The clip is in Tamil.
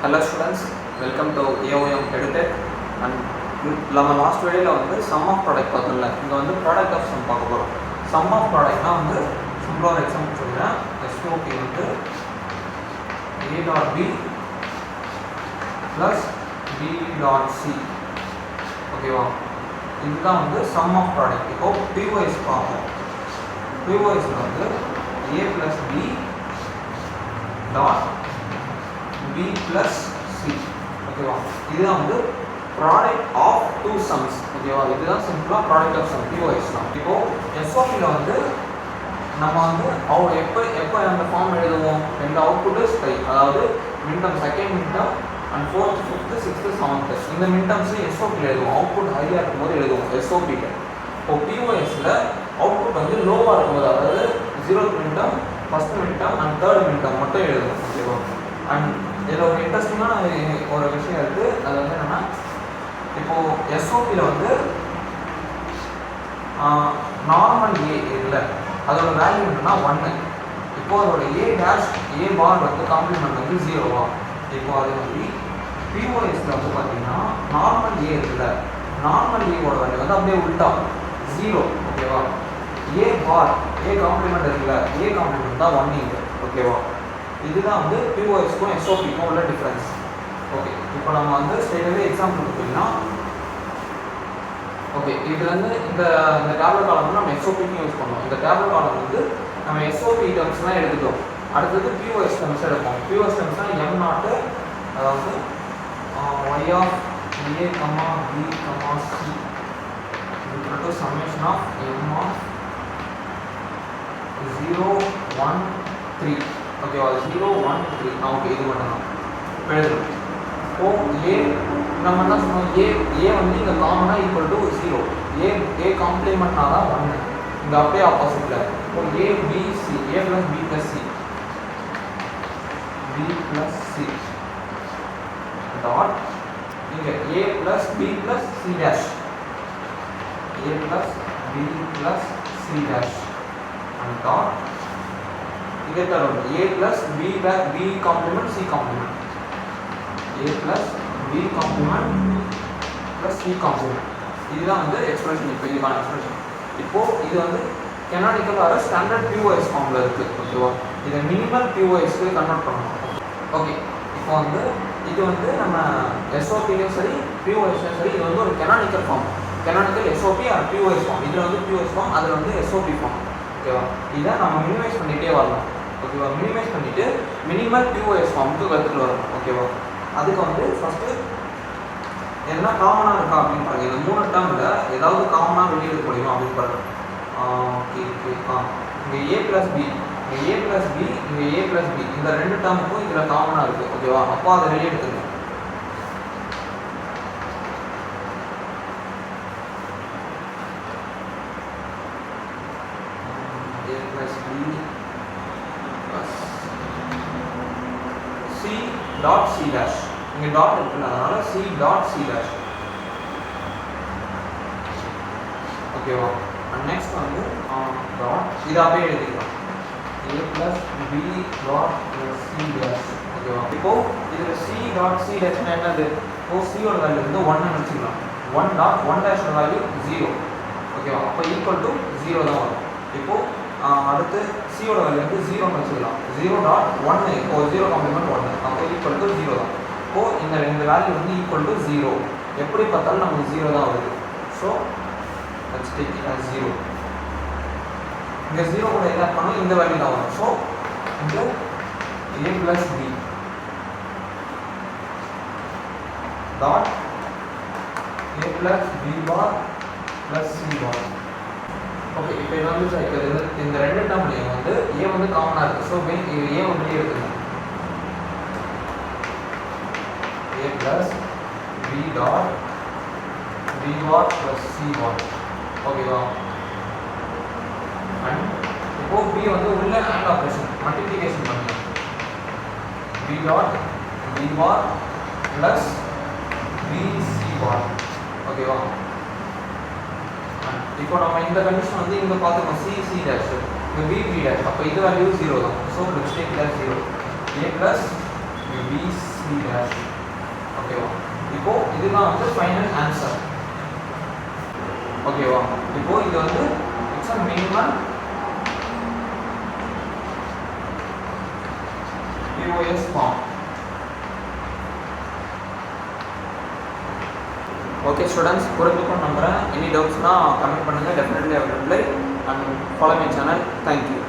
Hello students, welcome to AOM EduTech. And நம்ம லாஸ்ட் வீடியோவில் வந்து சம் ஆஃப் ப்ராடக்ட் பார்த்தோம்ல, இங்கே வந்து ப்ராடக்ட் ஆஃப் சம் பார்க்க போகிறோம். சம் ஆஃப் ப்ராடக்ட்னா வந்து சிம்பிளாக ஒரு எக்ஸாம்பிள் சொல்கிறேன். எஸ்ஓபி வந்து A dot B plus B dot C, ஓகேவா? இதுதான் வந்து சம் ஆஃப் ப்ராடக்ட். இப்போது பிஓஎஸ் பார்ப்போம். பிஓஎஸில் வந்து A plus B dot B plus C, ஓகேவா? இதுதான் வந்து ப்ராடக்ட் ஆஃப் டூ சம்ஸ், ஓகேவா? இதுதான் சிம்பிளாக ப்ராடக்ட் ஆஃப் சம், பிஓஎஸ் தான். இப்போது எஸ்ஓபியில் வந்து நம்ம வந்து எப்போ அந்த ஃபார்ம் எழுதுவோம்? ரெண்டு அவுட்புட்டு ஸ்கை, அதாவது minterm second minterm and fourth fifth sixth seventh, இந்த மின்டம்ஸ் எஸ்ஓபியில் எழுதுவோம். அவுட்புட் ஹையாக இருக்கும்போது எழுதுவோம் எஸ்ஓபியில். இப்போது பிஓஎஸில் அவுட்புட் வந்து லோவாக இருக்கும்போது, அதாவது 0th மின்டம், ஃபஸ்ட் மின்டம் அண்ட் தேர்ட் மின்டம் மட்டும் எழுதுவோம், ஓகேவா? அண்ட் இதில் ஒரு இன்ட்ரெஸ்டிங்கான ஒரு விஷயம் இருக்குது. அது வந்து என்னென்னா, இப்போது எஸ்ஓபியில் வந்து நார்மல் ஏ இல்லை, அதோட வேல்யூ என்னன்னா 1. இப்போது அதோட ஏ பார் வந்து காம்ப்ளிமெண்ட் வந்து 0வா. இப்போது அதே மாதிரி பிஓஎஸில் வந்து பார்த்தீங்கன்னா நார்மல் ஏ இருக்குல்ல, நார்மல் ஏவோட வேல்யூ வந்து அப்படியே உல்ட்டா 0, ஓகேவா? ஏ பார் ஏ காம்ப்ளிமெண்ட் இருக்குல்ல, ஏ காம்ப்ளிமெண்ட் தான் 1 இங்கே, ஓகேவா? இதுதான் வந்து பிஓஎஸ்க்கும் எஸ்ஓபிக்கும் உள்ள டிஃப்ரென்ஸ். ஓகே, இப்போ நம்ம வந்து ஸ்ட்ரெயிட்டாகவே எக்ஸாம்பிள் பார்த்தீங்கன்னா, ஓகே, இது வந்து இந்த டேப்லெட் காலம் வந்து நம்ம எஸ்ஓபிக்கும் யூஸ் பண்ணுவோம். இந்த டேப்லெட் காலம் வந்து நம்ம எஸ்ஓபி டேர்ம்ஸ்லாம் எடுத்துட்டோம். அடுத்தது பிஓஎஸ் டேர்ம்ஸ் எடுப்போம். பிஓஎஸ் டேர்ம்ஸ்னால் எம் நாட்டு, அதாவது Y of A comma B comma C to summation of M of 0 1 3, ஓகேவா? 0 1 3. ஓகே, இது மட்டும் தான் இப்போ எழுதணும். ஓ ஏ நம்ம என்ன சொன்னோம்? ஏ வந்து இங்கே காமனாக ஈக்குவல் டு 0, ஏ காம்ப்ளிமெண்ட்னா தான் 1. இங்கே அப்படியே ஆப்போசிட்டில் இப்போ A B C, A plus B plus C, B plus C dot இங்கே A plus B plus C dash, A plus B plus C dash and dot இங்கே தரும் A plus B complement C complement, A plus B complement plus C complement. இதுதான் வந்து எக்ஸ்பிரஷன். இப்போ இதுக்கான எக்ஸ்பிரஷன். இப்போது இது வந்து கெனானிக்கல் ஆர் ஸ்டாண்டர்ட் பிஓஎஸ் ஃபார்மில் இருக்குது, ஓகேவா? இதை மினிமல் பிஓஎஸ்க்கு கன்வெர்ட் பண்ணணும். ஓகே, இப்போ வந்து இது வந்து நம்ம எஸ்ஓபிலையும் சரி பிஓஎஸ்லையும் சரி, இது வந்து ஒரு canonical form, canonical SOP or POS form. இதில் வந்து பிஓஎஸ் ஃபார்ம், அதில் வந்து எஸ்ஓபி ஃபார்ம், ஓகேவா? இதை நம்ம மினிமைஸ் பண்ணிகிட்டே வரலாம், ஓகேவா? மினிமைஸ் பண்ணிவிட்டு மினிமல் பிஓஎஸ் ஃபார்முக்கு கற்றுட்டு வரணும், ஓகேவா? அதுக்கு வந்து ஃபஸ்ட்டு என்ன காமனாக இருக்கா அப்படின்னு பாருங்கள். இந்த 3 டேர்மில் ஏதாவது காமனாக வெளியே எடுக்க முடியுமா அப்படின்னு பாருங்கள். ஓகே இங்கே ஏ ப்ளஸ் பி, இங்கே ஏ ப்ளஸ் பி, இங்கே ஏ ப்ளஸ் பி, இந்த 2 டேர்முக்கும் இதில் காமனாக இருக்குது, ஓகேவா? அப்போ அதை வெளியே எடுத்துங்க. A plus B C dot C dash, இங்கே டாட் இருக்குல்ல, அதனால சி டாட் சி டேஷ், ஓகேவா? அண்ட் நெக்ஸ்ட் வந்து டாட் இதை அப்படியே எழுதிக்கலாம், A plus B dot C dash, ஓகேவா? இப்போது இதில் சி டாட் சி டேஷ்னா என்னது? இப்போது சியோட வேல்யூ வந்து 1ன்னு வச்சுக்கலாம். 1 டாட் 1 டேஷோட வேல்யூ 0, ஓகேவா? அப்போ ஈக்குவல் டு 0 தான் வரும். இப்போது அடுத்து சியோட வேல்யூ வந்து 0ன்னு வச்சுக்கலாம். 0 டாட் 1, இப்போ 0 காம்ப்ளிமெண்ட் 1, அப்போ ஈக்குவல் டு 0 தான். இப்போது இந்த வேல்யூ வந்து ஈக்குவல் டு 0. எப்படி பார்த்தாலும் நமக்கு 0 தான் வருது. So let's take it as 0. இங்கே 0 கூட என்ன பண்ணணும்? இந்த வேல்யூ தான் வரும். ஸோ இங்கே a plus b dot a plus b bar plus c bar. Okay, இப்போ இது வந்து இந்த 2 டேர்ம்லையும் வந்து a வந்து காமனாக இருக்குது. ஸோ a வந்து எடுத்துக்கணும். a plus b dot b bar plus c bar, ஓகேவா? அண்ட் இப்போ b வந்து உள்ள ஆண்ட் ஆப்ரேஷன் மல்டிப்ளிகேஷன் பண்ணணும். b dot b bar plus b c bar, ஓகேவா? இப்போ நம்ம இந்த கண்டிஷன் வந்து இங்கே பார்த்துக்கோம், சி சி டேஷ், இங்கே பி பி டேஷ், அப்போ இது வேல்யூ 0 தான். So let's take it as 0. a plus b c C dash. ஓகேவா? இப்போ இதுதான் வந்து ஃபைனல் ஆன்சர். ஓகேவா? இப்போ இது வந்து it's a minimum POS form. Okay students, புரிஞ்சுக்கணும் நம்புகிறேன். எனி டவுட்ஸ்னால் கமெண்ட் பண்ணுங்கள். Definitely I will reply and follow my channel. Thank you.